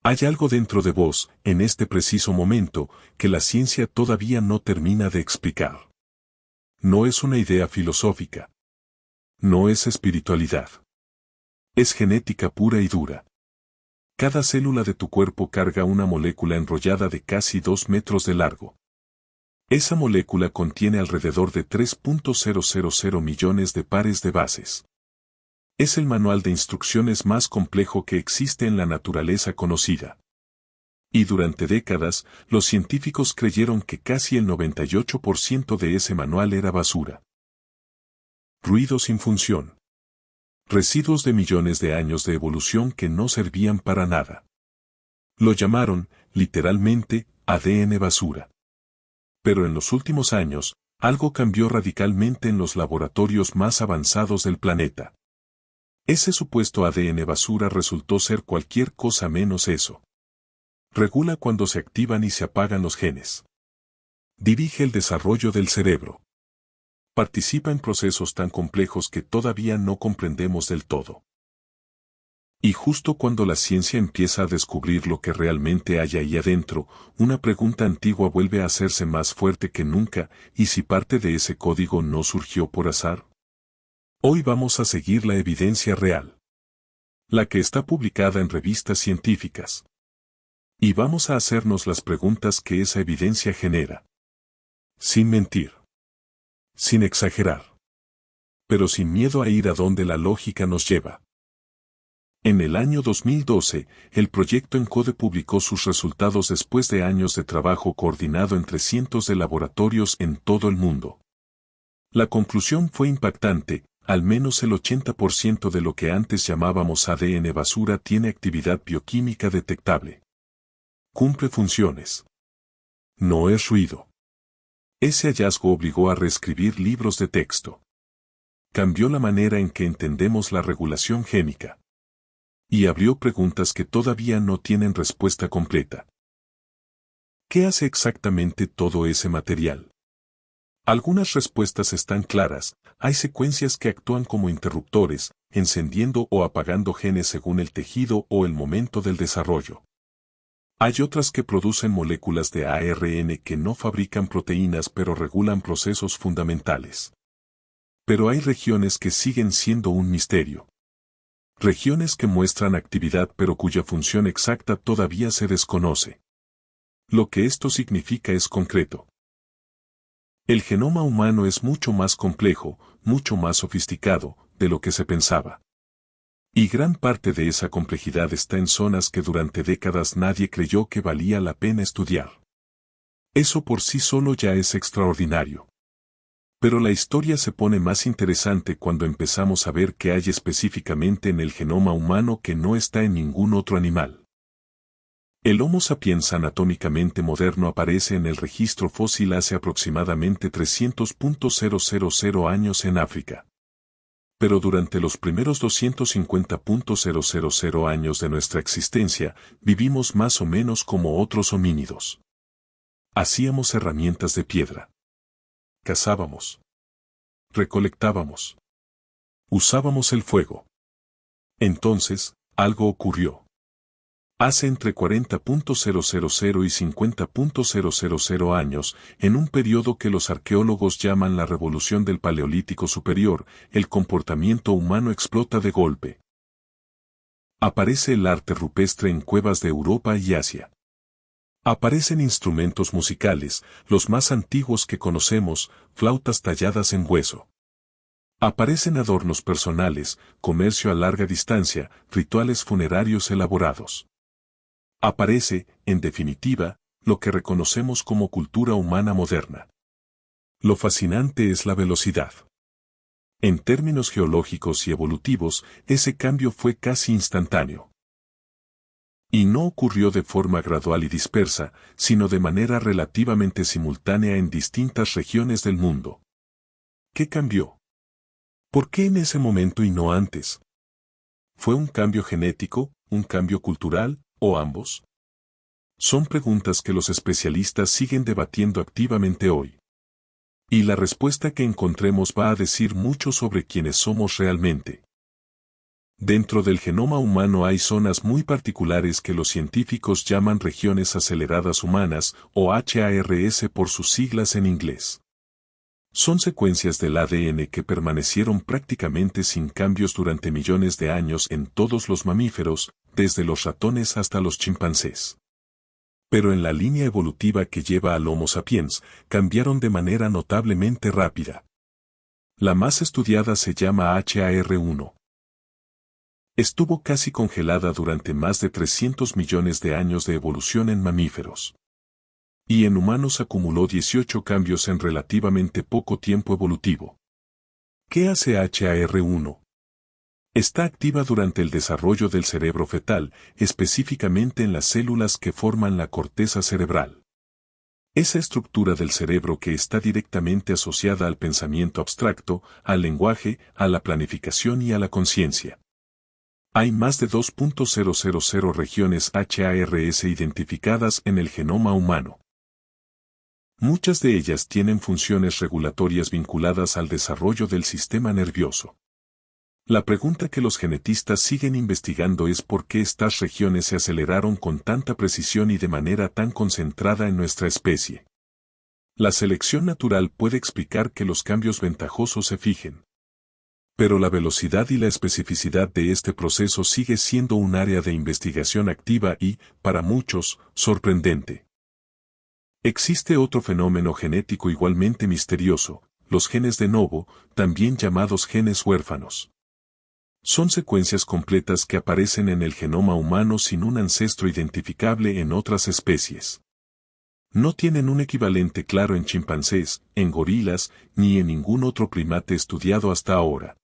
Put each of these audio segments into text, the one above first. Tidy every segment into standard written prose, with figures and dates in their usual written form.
Hay algo dentro de vos, en este preciso momento, que la ciencia todavía no termina de explicar. No es una idea filosófica. No es espiritualidad. Es genética pura y dura. Cada célula de tu cuerpo carga una molécula enrollada de casi 2 metros de largo. Esa molécula contiene alrededor de 3.000 millones de pares de bases. Es el manual de instrucciones más complejo que existe en la naturaleza conocida. Y durante décadas, los científicos creyeron que casi el 98% de ese manual era basura. Ruido sin función. Residuos de millones de años de evolución que no servían para nada. Lo llamaron, literalmente, ADN basura. Pero en los últimos años, algo cambió radicalmente en los laboratorios más avanzados del planeta. Ese supuesto ADN basura resultó ser cualquier cosa menos eso. Regula cuando se activan y se apagan los genes. Dirige el desarrollo del cerebro. Participa en procesos tan complejos que todavía no comprendemos del todo. Y justo cuando la ciencia empieza a descubrir lo que realmente hay ahí adentro, una pregunta antigua vuelve a hacerse más fuerte que nunca, ¿y si parte de ese código no surgió por azar? Hoy vamos a seguir la evidencia real. La que está publicada en revistas científicas. Y vamos a hacernos las preguntas que esa evidencia genera. Sin mentir. Sin exagerar. Pero sin miedo a ir a donde la lógica nos lleva. En el año 2012, el proyecto ENCODE publicó sus resultados después de años de trabajo coordinado entre cientos de laboratorios en todo el mundo. La conclusión fue impactante, al menos el 80% de lo que antes llamábamos ADN basura tiene actividad bioquímica detectable. Cumple funciones. No es ruido. Ese hallazgo obligó a reescribir libros de texto. Cambió la manera en que entendemos la regulación génica. Y abrió preguntas que todavía no tienen respuesta completa. ¿Qué hace exactamente todo ese material? Algunas respuestas están claras, hay secuencias que actúan como interruptores, encendiendo o apagando genes según el tejido o el momento del desarrollo. Hay otras que producen moléculas de ARN que no fabrican proteínas pero regulan procesos fundamentales. Pero hay regiones que siguen siendo un misterio. Regiones que muestran actividad pero cuya función exacta todavía se desconoce. Lo que esto significa es concreto. El genoma humano es mucho más complejo, mucho más sofisticado, de lo que se pensaba. Y gran parte de esa complejidad está en zonas que durante décadas nadie creyó que valía la pena estudiar. Eso por sí solo ya es extraordinario. Pero la historia se pone más interesante cuando empezamos a ver qué hay específicamente en el genoma humano que no está en ningún otro animal. El Homo sapiens anatómicamente moderno aparece en el registro fósil hace aproximadamente 300.000 años en África. Pero durante los primeros 250.000 años de nuestra existencia, vivimos más o menos como otros homínidos. Hacíamos herramientas de piedra. Cazábamos. Recolectábamos. Usábamos el fuego. Entonces, algo ocurrió. Hace entre 40.000 y 50.000 años, en un periodo que los arqueólogos llaman la Revolución del Paleolítico Superior, el comportamiento humano explota de golpe. Aparece el arte rupestre en cuevas de Europa y Asia. Aparecen instrumentos musicales, los más antiguos que conocemos, flautas talladas en hueso. Aparecen adornos personales, comercio a larga distancia, rituales funerarios elaborados. Aparece, en definitiva, lo que reconocemos como cultura humana moderna. Lo fascinante es la velocidad. En términos geológicos y evolutivos, ese cambio fue casi instantáneo. Y no ocurrió de forma gradual y dispersa, sino de manera relativamente simultánea en distintas regiones del mundo. ¿Qué cambió? ¿Por qué en ese momento y no antes? ¿Fue un cambio genético, un cambio cultural, o ambos? Son preguntas que los especialistas siguen debatiendo activamente hoy. Y la respuesta que encontremos va a decir mucho sobre quiénes somos realmente. Dentro del genoma humano hay zonas muy particulares que los científicos llaman regiones aceleradas humanas, o HARS por sus siglas en inglés. Son secuencias del ADN que permanecieron prácticamente sin cambios durante millones de años en todos los mamíferos, desde los ratones hasta los chimpancés. Pero en la línea evolutiva que lleva al Homo sapiens, cambiaron de manera notablemente rápida. La más estudiada se llama HAR1. Estuvo casi congelada durante más de 300 millones de años de evolución en mamíferos. Y en humanos acumuló 18 cambios en relativamente poco tiempo evolutivo. ¿Qué hace HAR1? Está activa durante el desarrollo del cerebro fetal, específicamente en las células que forman la corteza cerebral. Esa estructura del cerebro que está directamente asociada al pensamiento abstracto, al lenguaje, a la planificación y a la conciencia. Hay más de 2.000 regiones HARS identificadas en el genoma humano. Muchas de ellas tienen funciones regulatorias vinculadas al desarrollo del sistema nervioso. La pregunta que los genetistas siguen investigando es por qué estas regiones se aceleraron con tanta precisión y de manera tan concentrada en nuestra especie. La selección natural puede explicar que los cambios ventajosos se fijen. Pero la velocidad y la especificidad de este proceso sigue siendo un área de investigación activa y, para muchos, sorprendente. Existe otro fenómeno genético igualmente misterioso, los genes de novo, también llamados genes huérfanos. Son secuencias completas que aparecen en el genoma humano sin un ancestro identificable en otras especies. No tienen un equivalente claro en chimpancés, en gorilas, ni en ningún otro primate estudiado hasta ahora.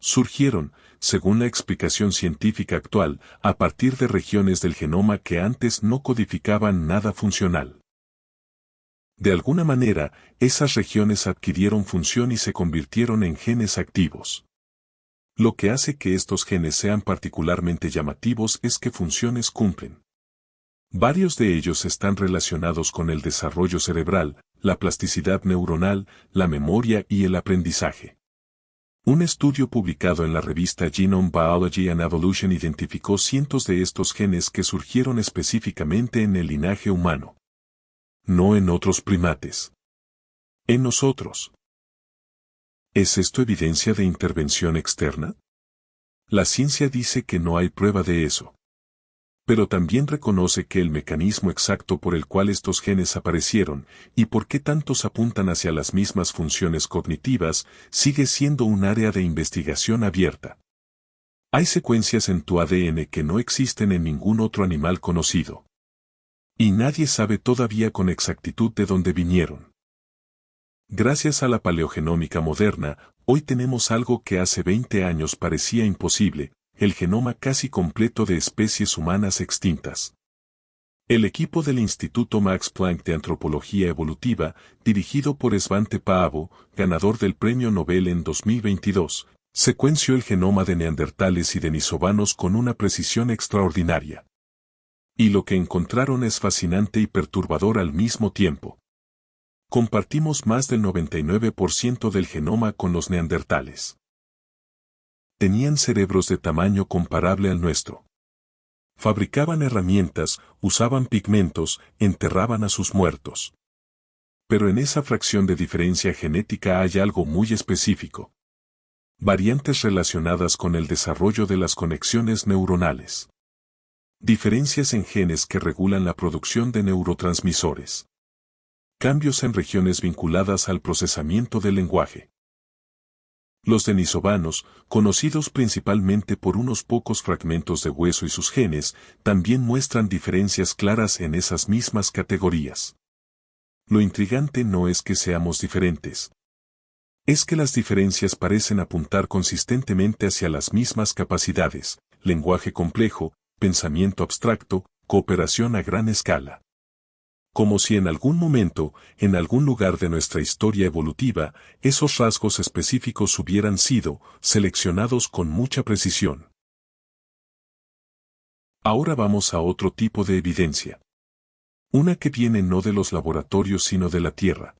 Surgieron, según la explicación científica actual, a partir de regiones del genoma que antes no codificaban nada funcional. De alguna manera, esas regiones adquirieron función y se convirtieron en genes activos. Lo que hace que estos genes sean particularmente llamativos es qué funciones cumplen. Varios de ellos están relacionados con el desarrollo cerebral, la plasticidad neuronal, la memoria y el aprendizaje. Un estudio publicado en la revista Genome Biology and Evolution identificó cientos de estos genes que surgieron específicamente en el linaje humano. No en otros primates. En nosotros. ¿Es esto evidencia de intervención externa? La ciencia dice que no hay prueba de eso. Pero también reconoce que el mecanismo exacto por el cual estos genes aparecieron, y por qué tantos apuntan hacia las mismas funciones cognitivas, sigue siendo un área de investigación abierta. Hay secuencias en tu ADN que no existen en ningún otro animal conocido. Y nadie sabe todavía con exactitud de dónde vinieron. Gracias a la paleogenómica moderna, hoy tenemos algo que hace 20 años parecía imposible, el genoma casi completo de especies humanas extintas. El equipo del Instituto Max Planck de Antropología Evolutiva, dirigido por Svante Paavo, ganador del Premio Nobel en 2022, secuenció el genoma de neandertales y denisovanos con una precisión extraordinaria. Y lo que encontraron es fascinante y perturbador al mismo tiempo. Compartimos más del 99% del genoma con los neandertales. Tenían cerebros de tamaño comparable al nuestro. Fabricaban herramientas, usaban pigmentos, enterraban a sus muertos. Pero en esa fracción de diferencia genética hay algo muy específico. Variantes relacionadas con el desarrollo de las conexiones neuronales. Diferencias en genes que regulan la producción de neurotransmisores. Cambios en regiones vinculadas al procesamiento del lenguaje. Los denisovanos, conocidos principalmente por unos pocos fragmentos de hueso y sus genes, también muestran diferencias claras en esas mismas categorías. Lo intrigante no es que seamos diferentes. Es que las diferencias parecen apuntar consistentemente hacia las mismas capacidades, lenguaje complejo, pensamiento abstracto, cooperación a gran escala. Como si en algún momento, en algún lugar de nuestra historia evolutiva, esos rasgos específicos hubieran sido seleccionados con mucha precisión. Ahora vamos a otro tipo de evidencia. Una que viene no de los laboratorios sino de la Tierra.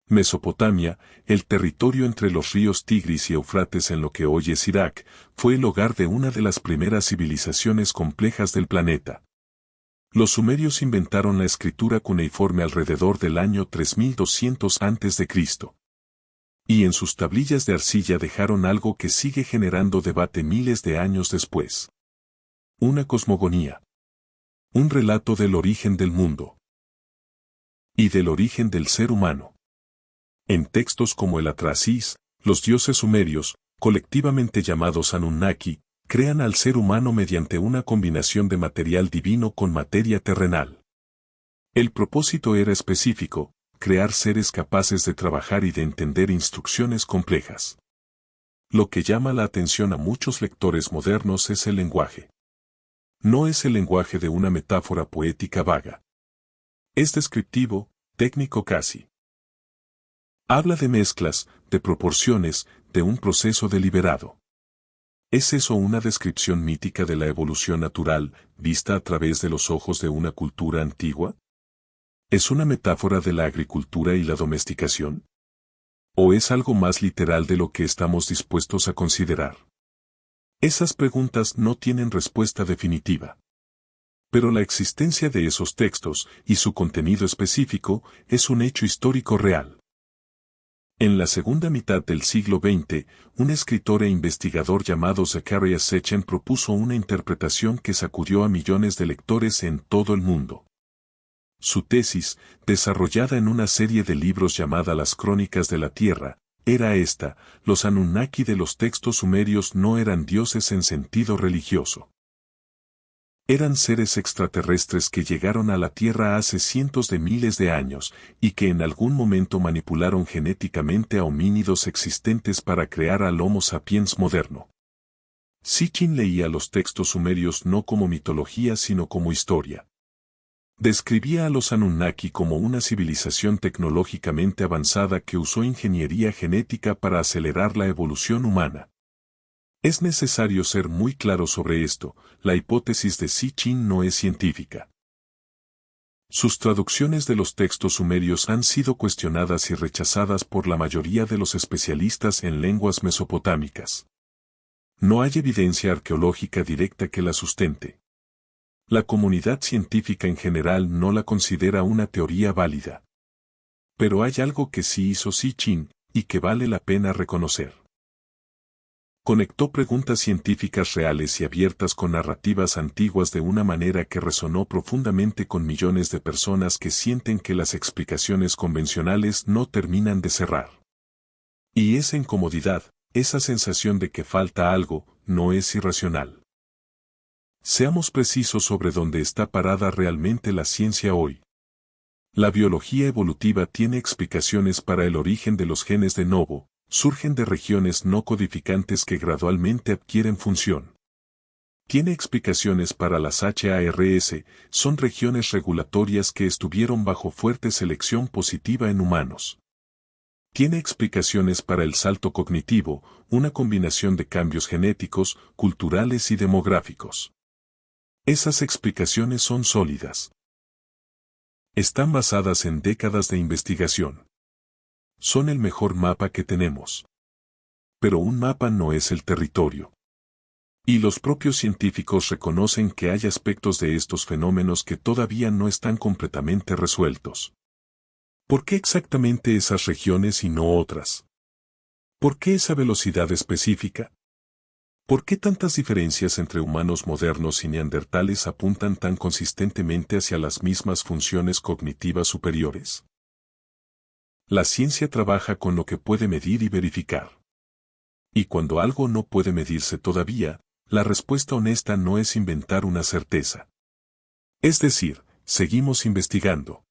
Mesopotamia, el territorio entre los ríos Tigris y Éufrates en lo que hoy es Irak, fue el hogar de una de las primeras civilizaciones complejas del planeta. Los sumerios inventaron la escritura cuneiforme alrededor del año 3200 a.C. Y en sus tablillas de arcilla dejaron algo que sigue generando debate miles de años después. Una cosmogonía. Un relato del origen del mundo. Y del origen del ser humano. En textos como el Atrahasis, los dioses sumerios, colectivamente llamados Anunnaki, crean al ser humano mediante una combinación de material divino con materia terrenal. El propósito era específico, crear seres capaces de trabajar y de entender instrucciones complejas. Lo que llama la atención a muchos lectores modernos es el lenguaje. No es el lenguaje de una metáfora poética vaga. Es descriptivo, técnico casi. Habla de mezclas, de proporciones, de un proceso deliberado. ¿Es eso una descripción mítica de la evolución natural, vista a través de los ojos de una cultura antigua? ¿Es una metáfora de la agricultura y la domesticación? ¿O es algo más literal de lo que estamos dispuestos a considerar? Esas preguntas no tienen respuesta definitiva. Pero la existencia de esos textos, y su contenido específico, es un hecho histórico real. En la segunda mitad del siglo XX, un escritor e investigador llamado Zecharia Sitchin propuso una interpretación que sacudió a millones de lectores en todo el mundo. Su tesis, desarrollada en una serie de libros llamada Las Crónicas de la Tierra, era esta: los Anunnaki de los textos sumerios no eran dioses en sentido religioso. Eran seres extraterrestres que llegaron a la Tierra hace cientos de miles de años, y que en algún momento manipularon genéticamente a homínidos existentes para crear al Homo sapiens moderno. Sitchin leía los textos sumerios no como mitología sino como historia. Describía a los Anunnaki como una civilización tecnológicamente avanzada que usó ingeniería genética para acelerar la evolución humana. Es necesario ser muy claro sobre esto: la hipótesis de Sitchin no es científica. Sus traducciones de los textos sumerios han sido cuestionadas y rechazadas por la mayoría de los especialistas en lenguas mesopotámicas. No hay evidencia arqueológica directa que la sustente. La comunidad científica en general no la considera una teoría válida. Pero hay algo que sí hizo Sitchin, y que vale la pena reconocer. Conectó preguntas científicas reales y abiertas con narrativas antiguas de una manera que resonó profundamente con millones de personas que sienten que las explicaciones convencionales no terminan de cerrar. Y esa incomodidad, esa sensación de que falta algo, no es irracional. Seamos precisos sobre dónde está parada realmente la ciencia hoy. La biología evolutiva tiene explicaciones para el origen de los genes de novo. Surgen de regiones no codificantes que gradualmente adquieren función. Tiene explicaciones para las HARS, son regiones regulatorias que estuvieron bajo fuerte selección positiva en humanos. Tiene explicaciones para el salto cognitivo, una combinación de cambios genéticos, culturales y demográficos. Esas explicaciones son sólidas. Están basadas en décadas de investigación. Son el mejor mapa que tenemos. Pero un mapa no es el territorio. Y los propios científicos reconocen que hay aspectos de estos fenómenos que todavía no están completamente resueltos. ¿Por qué exactamente esas regiones y no otras? ¿Por qué esa velocidad específica? ¿Por qué tantas diferencias entre humanos modernos y neandertales apuntan tan consistentemente hacia las mismas funciones cognitivas superiores? La ciencia trabaja con lo que puede medir y verificar. Y cuando algo no puede medirse todavía, la respuesta honesta no es inventar una certeza. Es decir, seguimos investigando.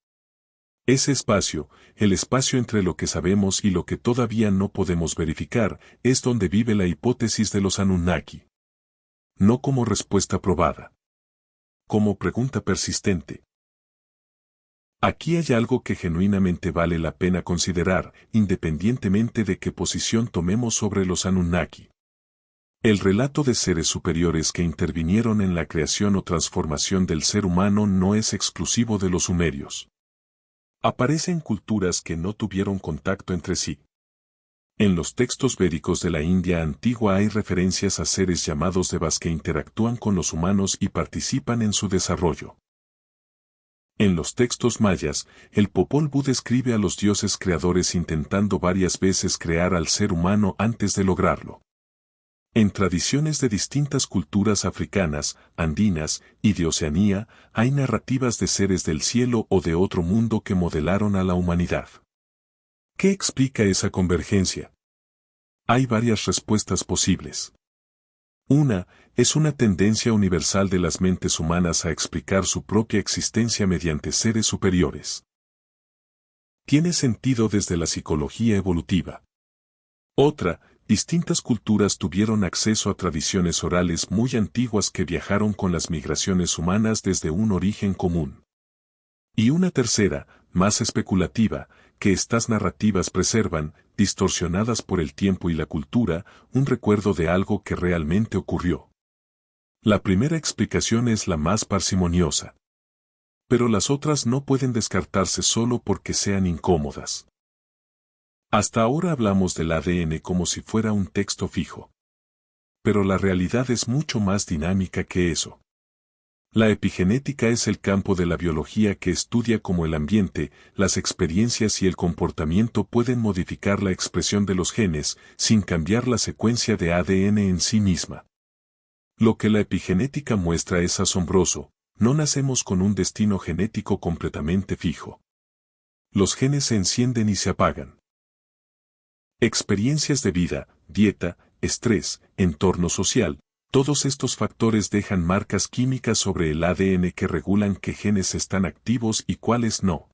Ese espacio, el espacio entre lo que sabemos y lo que todavía no podemos verificar, es donde vive la hipótesis de los Anunnaki. No como respuesta probada. Como pregunta persistente. Aquí hay algo que genuinamente vale la pena considerar, independientemente de qué posición tomemos sobre los Anunnaki. El relato de seres superiores que intervinieron en la creación o transformación del ser humano no es exclusivo de los sumerios. Aparece en culturas que no tuvieron contacto entre sí. En los textos védicos de la India antigua hay referencias a seres llamados devas que interactúan con los humanos y participan en su desarrollo. En los textos mayas, el Popol Vuh describe a los dioses creadores intentando varias veces crear al ser humano antes de lograrlo. En tradiciones de distintas culturas africanas, andinas y de Oceanía, hay narrativas de seres del cielo o de otro mundo que modelaron a la humanidad. ¿Qué explica esa convergencia? Hay varias respuestas posibles. Una, es una tendencia universal de las mentes humanas a explicar su propia existencia mediante seres superiores. Tiene sentido desde la psicología evolutiva. Otra, distintas culturas tuvieron acceso a tradiciones orales muy antiguas que viajaron con las migraciones humanas desde un origen común. Y una tercera, más especulativa, que estas narrativas preservan, distorsionadas por el tiempo y la cultura, un recuerdo de algo que realmente ocurrió. La primera explicación es la más parsimoniosa. Pero las otras no pueden descartarse solo porque sean incómodas. Hasta ahora hablamos del ADN como si fuera un texto fijo. Pero la realidad es mucho más dinámica que eso. La epigenética es el campo de la biología que estudia cómo el ambiente, las experiencias y el comportamiento pueden modificar la expresión de los genes, sin cambiar la secuencia de ADN en sí misma. Lo que la epigenética muestra es asombroso, no nacemos con un destino genético completamente fijo. Los genes se encienden y se apagan. Experiencias de vida, dieta, estrés, entorno social, todos estos factores dejan marcas químicas sobre el ADN que regulan qué genes están activos y cuáles no.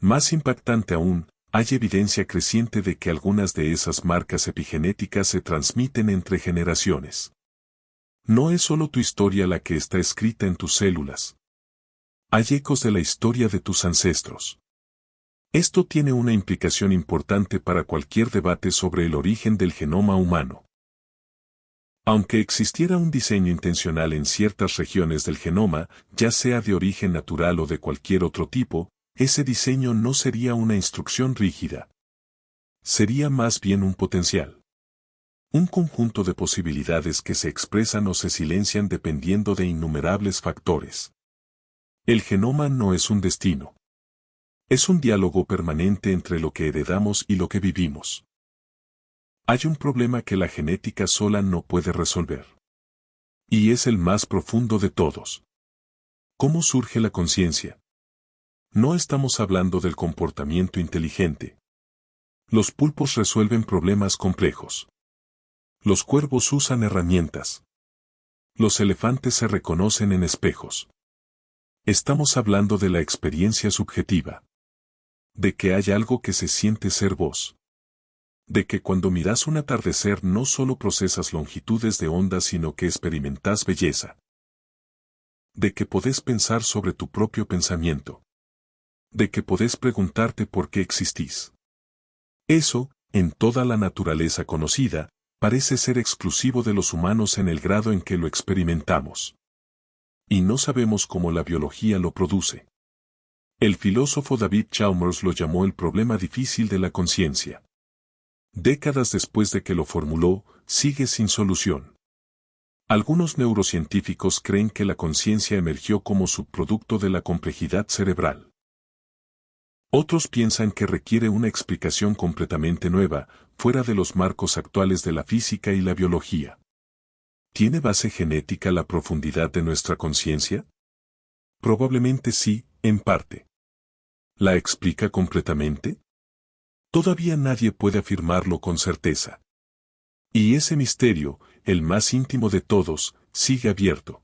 Más impactante aún, hay evidencia creciente de que algunas de esas marcas epigenéticas se transmiten entre generaciones. No es solo tu historia la que está escrita en tus células. Hay ecos de la historia de tus ancestros. Esto tiene una implicación importante para cualquier debate sobre el origen del genoma humano. Aunque existiera un diseño intencional en ciertas regiones del genoma, ya sea de origen natural o de cualquier otro tipo, ese diseño no sería una instrucción rígida. Sería más bien un potencial. Un conjunto de posibilidades que se expresan o se silencian dependiendo de innumerables factores. El genoma no es un destino. Es un diálogo permanente entre lo que heredamos y lo que vivimos. Hay un problema que la genética sola no puede resolver. Y es el más profundo de todos. ¿Cómo surge la conciencia? No estamos hablando del comportamiento inteligente. Los pulpos resuelven problemas complejos. Los cuervos usan herramientas. Los elefantes se reconocen en espejos. Estamos hablando de la experiencia subjetiva. De que hay algo que se siente ser vos. De que cuando miras un atardecer no solo procesas longitudes de onda sino que experimentas belleza. De que podés pensar sobre tu propio pensamiento. De que podés preguntarte por qué existís. Eso, en toda la naturaleza conocida, parece ser exclusivo de los humanos en el grado en que lo experimentamos. Y no sabemos cómo la biología lo produce. El filósofo David Chalmers lo llamó el problema difícil de la conciencia. Décadas después de que lo formuló, sigue sin solución. Algunos neurocientíficos creen que la conciencia emergió como subproducto de la complejidad cerebral. Otros piensan que requiere una explicación completamente nueva, fuera de los marcos actuales de la física y la biología. ¿Tiene base genética la profundidad de nuestra conciencia? Probablemente sí, en parte. ¿La explica completamente? Todavía nadie puede afirmarlo con certeza. Y ese misterio, el más íntimo de todos, sigue abierto.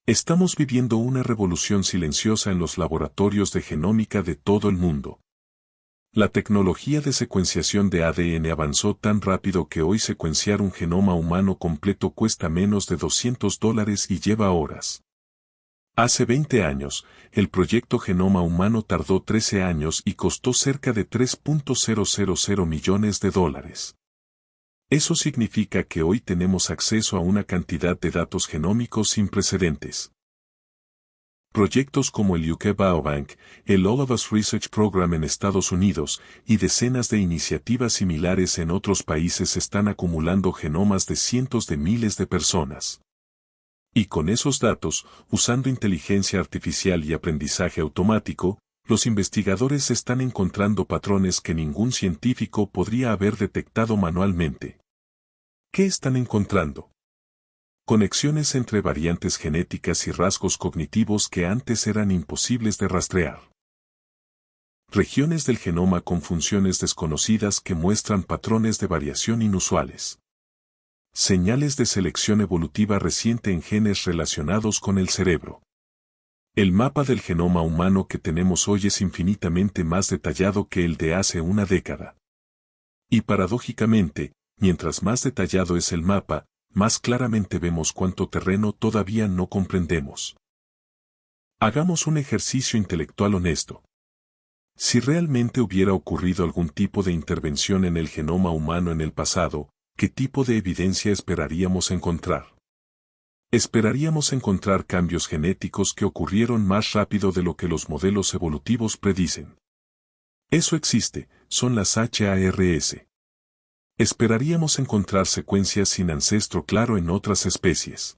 Estamos viviendo una revolución silenciosa en los laboratorios de genómica de todo el mundo. La tecnología de secuenciación de ADN avanzó tan rápido que hoy secuenciar un genoma humano completo cuesta menos de $200 y lleva horas. Hace 20 años, el proyecto Genoma Humano tardó 13 años y costó cerca de $3.000 millones. Eso significa que hoy tenemos acceso a una cantidad de datos genómicos sin precedentes. Proyectos como el UK Biobank, el All of Us Research Program en Estados Unidos y decenas de iniciativas similares en otros países están acumulando genomas de cientos de miles de personas. Y con esos datos, usando inteligencia artificial y aprendizaje automático, los investigadores están encontrando patrones que ningún científico podría haber detectado manualmente. ¿Qué están encontrando? Conexiones entre variantes genéticas y rasgos cognitivos que antes eran imposibles de rastrear. Regiones del genoma con funciones desconocidas que muestran patrones de variación inusuales. Señales de selección evolutiva reciente en genes relacionados con el cerebro. El mapa del genoma humano que tenemos hoy es infinitamente más detallado que el de hace una década. Y paradójicamente, mientras más detallado es el mapa, más claramente vemos cuánto terreno todavía no comprendemos. Hagamos un ejercicio intelectual honesto. Si realmente hubiera ocurrido algún tipo de intervención en el genoma humano en el pasado, ¿qué tipo de evidencia esperaríamos encontrar? Esperaríamos encontrar cambios genéticos que ocurrieron más rápido de lo que los modelos evolutivos predicen. Eso existe, son las HARS. Esperaríamos encontrar secuencias sin ancestro claro en otras especies.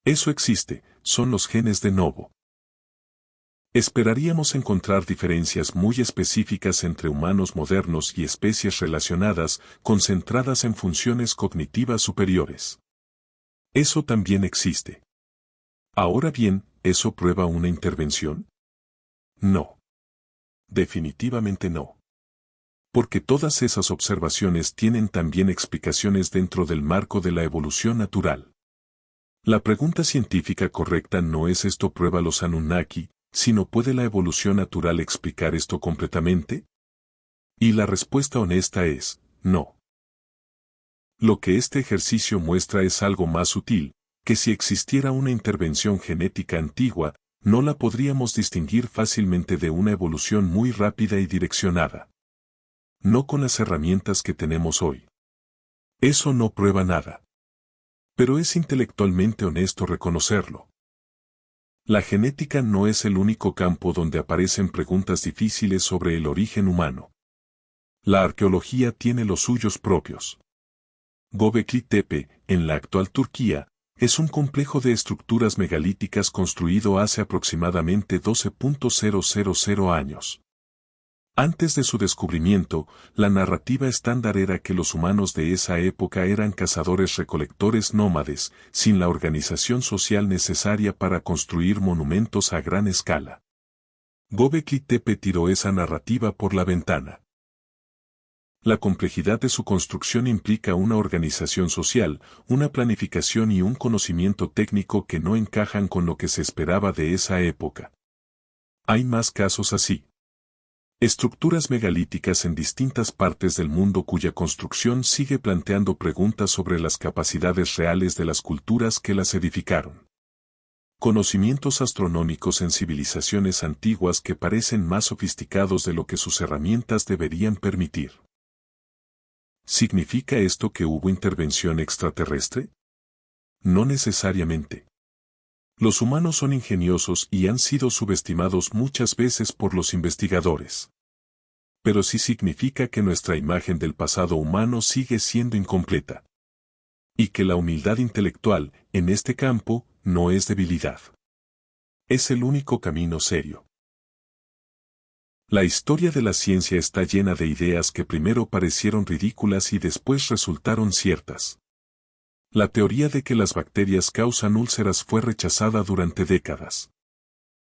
Eso existe, son los genes de novo. Esperaríamos encontrar diferencias muy específicas entre humanos modernos y especies relacionadas, concentradas en funciones cognitivas superiores. Eso también existe. Ahora bien, ¿eso prueba una intervención? No. Definitivamente no. Porque todas esas observaciones tienen también explicaciones dentro del marco de la evolución natural. La pregunta científica correcta no es ¿esto prueba los Anunnaki?, sino ¿puede la evolución natural explicar esto completamente? Y la respuesta honesta es, no. Lo que este ejercicio muestra es algo más sutil, que si existiera una intervención genética antigua, no la podríamos distinguir fácilmente de una evolución muy rápida y direccionada. No con las herramientas que tenemos hoy. Eso no prueba nada. Pero es intelectualmente honesto reconocerlo. La genética no es el único campo donde aparecen preguntas difíciles sobre el origen humano. La arqueología tiene los suyos propios. Göbekli Tepe, en la actual Turquía, es un complejo de estructuras megalíticas construido hace aproximadamente 12.000 años. Antes de su descubrimiento, la narrativa estándar era que los humanos de esa época eran cazadores-recolectores nómades, sin la organización social necesaria para construir monumentos a gran escala. Göbekli Tepe tiró esa narrativa por la ventana. La complejidad de su construcción implica una organización social, una planificación y un conocimiento técnico que no encajan con lo que se esperaba de esa época. Hay más casos así. Estructuras megalíticas en distintas partes del mundo cuya construcción sigue planteando preguntas sobre las capacidades reales de las culturas que las edificaron. Conocimientos astronómicos en civilizaciones antiguas que parecen más sofisticados de lo que sus herramientas deberían permitir. ¿Significa esto que hubo intervención extraterrestre? No necesariamente. Los humanos son ingeniosos y han sido subestimados muchas veces por los investigadores. Pero sí significa que nuestra imagen del pasado humano sigue siendo incompleta. Y que la humildad intelectual, en este campo, no es debilidad. Es el único camino serio. La historia de la ciencia está llena de ideas que primero parecieron ridículas y después resultaron ciertas. La teoría de que las bacterias causan úlceras fue rechazada durante décadas.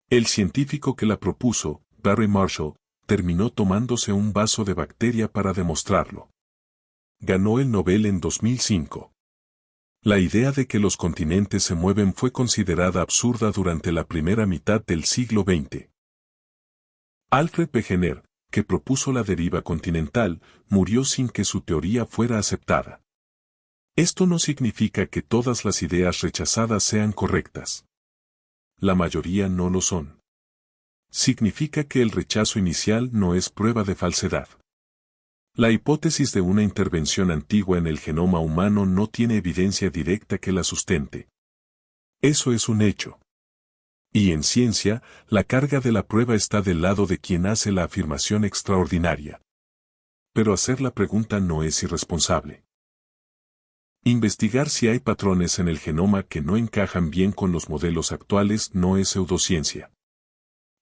El científico que la propuso, Barry Marshall, terminó tomándose un vaso de bacteria para demostrarlo. Ganó el Nobel en 2005. La idea de que los continentes se mueven fue considerada absurda durante la primera mitad del siglo XX. Alfred Wegener, que propuso la deriva continental, murió sin que su teoría fuera aceptada. Esto no significa que todas las ideas rechazadas sean correctas. La mayoría no lo son. Significa que el rechazo inicial no es prueba de falsedad. La hipótesis de una intervención antigua en el genoma humano no tiene evidencia directa que la sustente. Eso es un hecho. Y en ciencia, la carga de la prueba está del lado de quien hace la afirmación extraordinaria. Pero hacer la pregunta no es irresponsable. Investigar si hay patrones en el genoma que no encajan bien con los modelos actuales no es pseudociencia.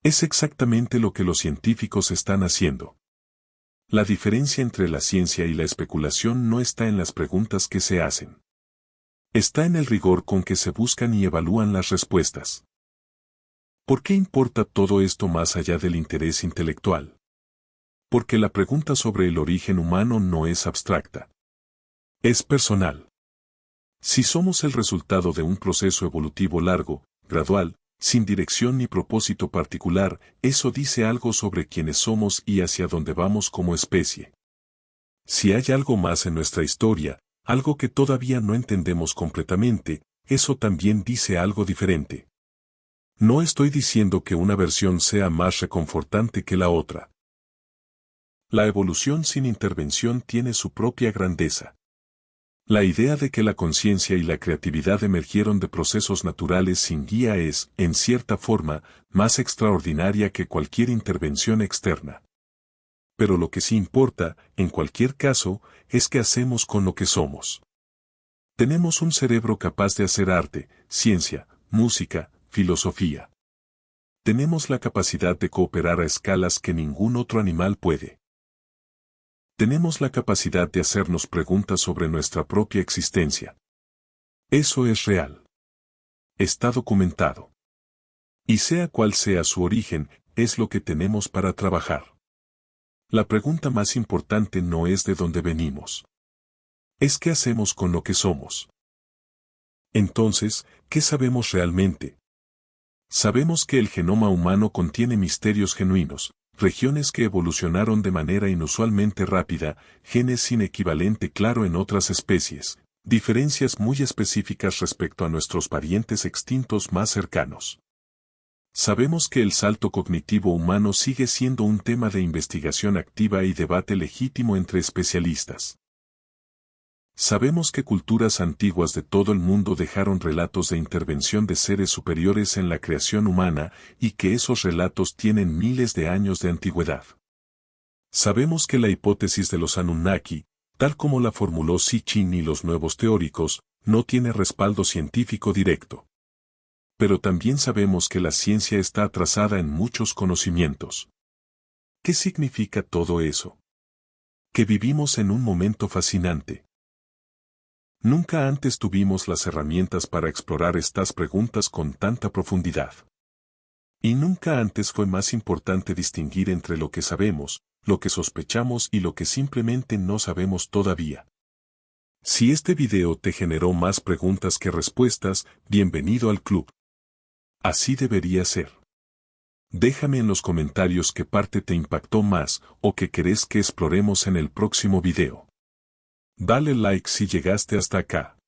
Es exactamente lo que los científicos están haciendo. La diferencia entre la ciencia y la especulación no está en las preguntas que se hacen. Está en el rigor con que se buscan y evalúan las respuestas. ¿Por qué importa todo esto más allá del interés intelectual? Porque la pregunta sobre el origen humano no es abstracta. Es personal. Si somos el resultado de un proceso evolutivo largo, gradual, sin dirección ni propósito particular, eso dice algo sobre quiénes somos y hacia dónde vamos como especie. Si hay algo más en nuestra historia, algo que todavía no entendemos completamente, eso también dice algo diferente. No estoy diciendo que una versión sea más reconfortante que la otra. La evolución sin intervención tiene su propia grandeza. La idea de que la conciencia y la creatividad emergieron de procesos naturales sin guía es, en cierta forma, más extraordinaria que cualquier intervención externa. Pero lo que sí importa, en cualquier caso, es qué hacemos con lo que somos. Tenemos un cerebro capaz de hacer arte, ciencia, música, filosofía. Tenemos la capacidad de cooperar a escalas que ningún otro animal puede. Tenemos la capacidad de hacernos preguntas sobre nuestra propia existencia. Eso es real. Está documentado. Y sea cual sea su origen, es lo que tenemos para trabajar. La pregunta más importante no es de dónde venimos. Es qué hacemos con lo que somos. Entonces, ¿qué sabemos realmente? Sabemos que el genoma humano contiene misterios genuinos, regiones que evolucionaron de manera inusualmente rápida, genes sin equivalente claro en otras especies, diferencias muy específicas respecto a nuestros parientes extintos más cercanos. Sabemos que el salto cognitivo humano sigue siendo un tema de investigación activa y debate legítimo entre especialistas. Sabemos que culturas antiguas de todo el mundo dejaron relatos de intervención de seres superiores en la creación humana y que esos relatos tienen miles de años de antigüedad. Sabemos que la hipótesis de los Anunnaki, tal como la formuló Sitchin y los nuevos teóricos, no tiene respaldo científico directo. Pero también sabemos que la ciencia está atrasada en muchos conocimientos. ¿Qué significa todo eso? Que vivimos en un momento fascinante. Nunca antes tuvimos las herramientas para explorar estas preguntas con tanta profundidad. Y nunca antes fue más importante distinguir entre lo que sabemos, lo que sospechamos y lo que simplemente no sabemos todavía. Si este video te generó más preguntas que respuestas, bienvenido al club. Así debería ser. Déjame en los comentarios qué parte te impactó más o qué querés que exploremos en el próximo video. Dale like si llegaste hasta acá.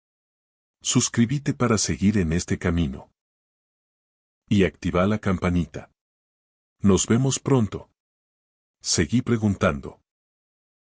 Suscríbete para seguir en este camino. Y activa la campanita. Nos vemos pronto. Seguí preguntando.